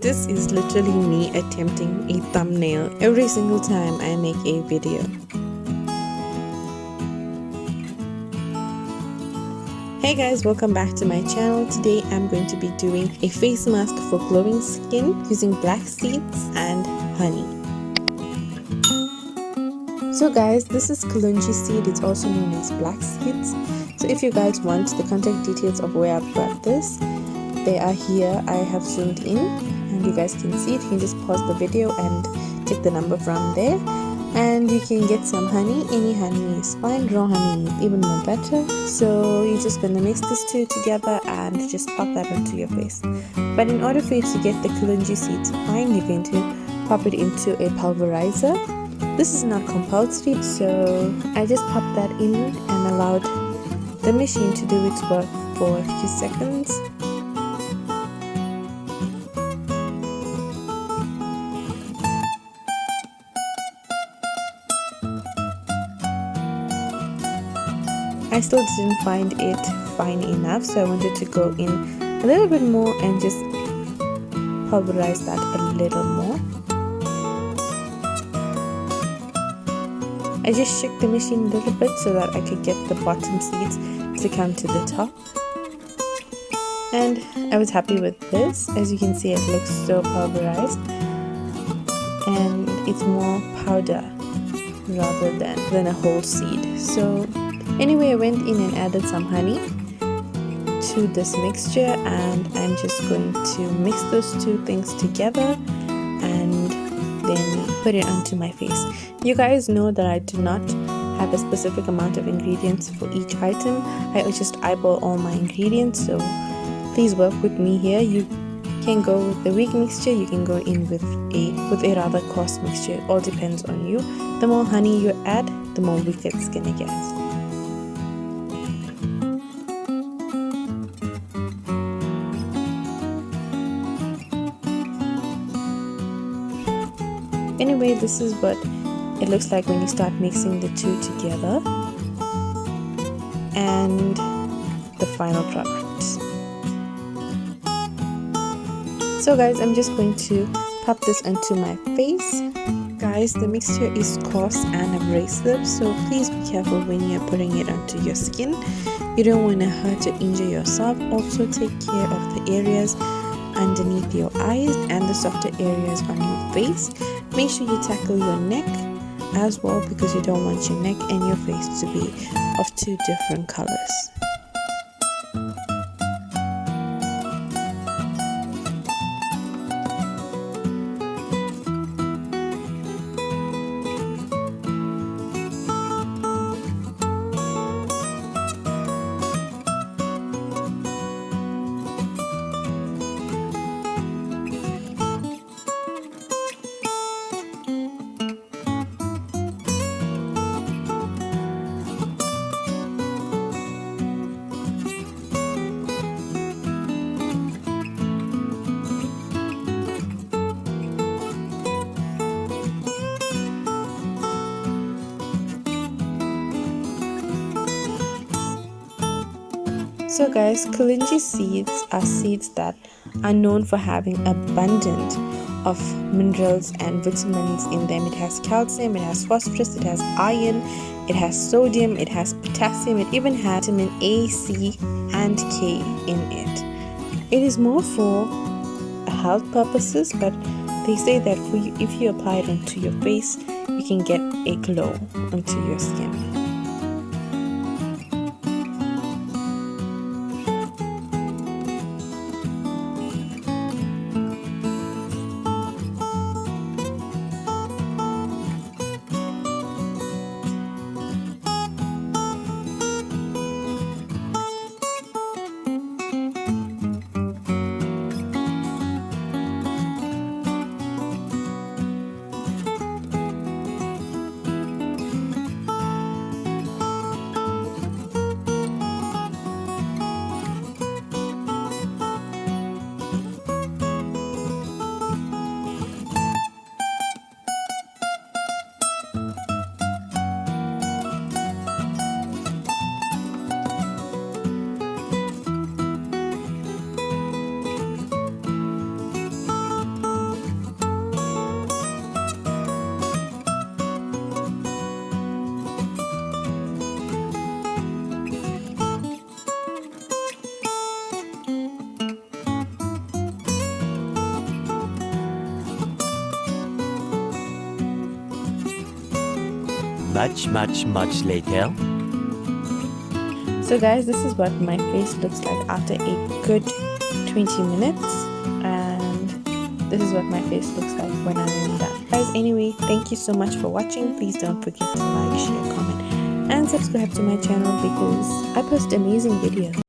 This is literally me attempting a thumbnail every single time I make a video. Hey guys, welcome back to my channel. Today I'm going to be doing a face mask for glowing skin using black seeds and honey. So guys, this is kalonji seed. It's also known as black seeds. So if you guys want the contact details of where I've got this, they are here. I have zoomed in and you guys can see it. You can just pause the video and take the number from there, and you can get some honey. Any honey is fine. Raw honey is even more better. So you're just gonna mix these two together and just pop that onto your face. But in order for you to get the kalonji seeds fine, you're going to pop it into a pulverizer. This is not compulsory, so I just popped that in and allowed the machine to do its work for a few seconds. I still didn't find it fine enough, so I wanted to go in a little bit more and just pulverize that a little more. I just shook the machine a little bit so that I could get the bottom seeds to come to the top. And I was happy with this. As you can see, it looks so pulverized and it's more powder rather than a whole seed. So anyway, I went in and added some honey to this mixture, and I'm just going to mix those two things together and then put it onto my face. You guys know that I do not have a specific amount of ingredients for each item. I just eyeball all my ingredients, so please work with me here. You can go with the weak mixture, you can go in with a rather coarse mixture. It all depends on you. The more honey you add, the more weak it's gonna get. Anyway, this is what it looks like when you start mixing the two together, and the final product. So guys, I'm just going to pop this onto my face. Guys, the mixture is coarse and abrasive, so please be careful when you're putting it onto your skin. You don't want to hurt or injure yourself. Also take care of the areas underneath your eyes and the softer areas on your face. Make sure you tackle your neck as well, because you don't want your neck and your face to be of two different colors. So guys, kalonji seeds are seeds that are known for having abundant of minerals and vitamins in them. It has calcium, it has phosphorus, it has iron, it has sodium, it has potassium, it even has vitamin A, C and K in it. It is more for health purposes, but they say that if you apply it onto your face, you can get a glow onto your skin. much later. So guys, this is what my face looks like after a good 20 minutes, and this is what my face looks like when I'm done. Guys, anyway, thank you so much for watching. Please don't forget to like, share, comment, and subscribe to my channel because I post amazing videos.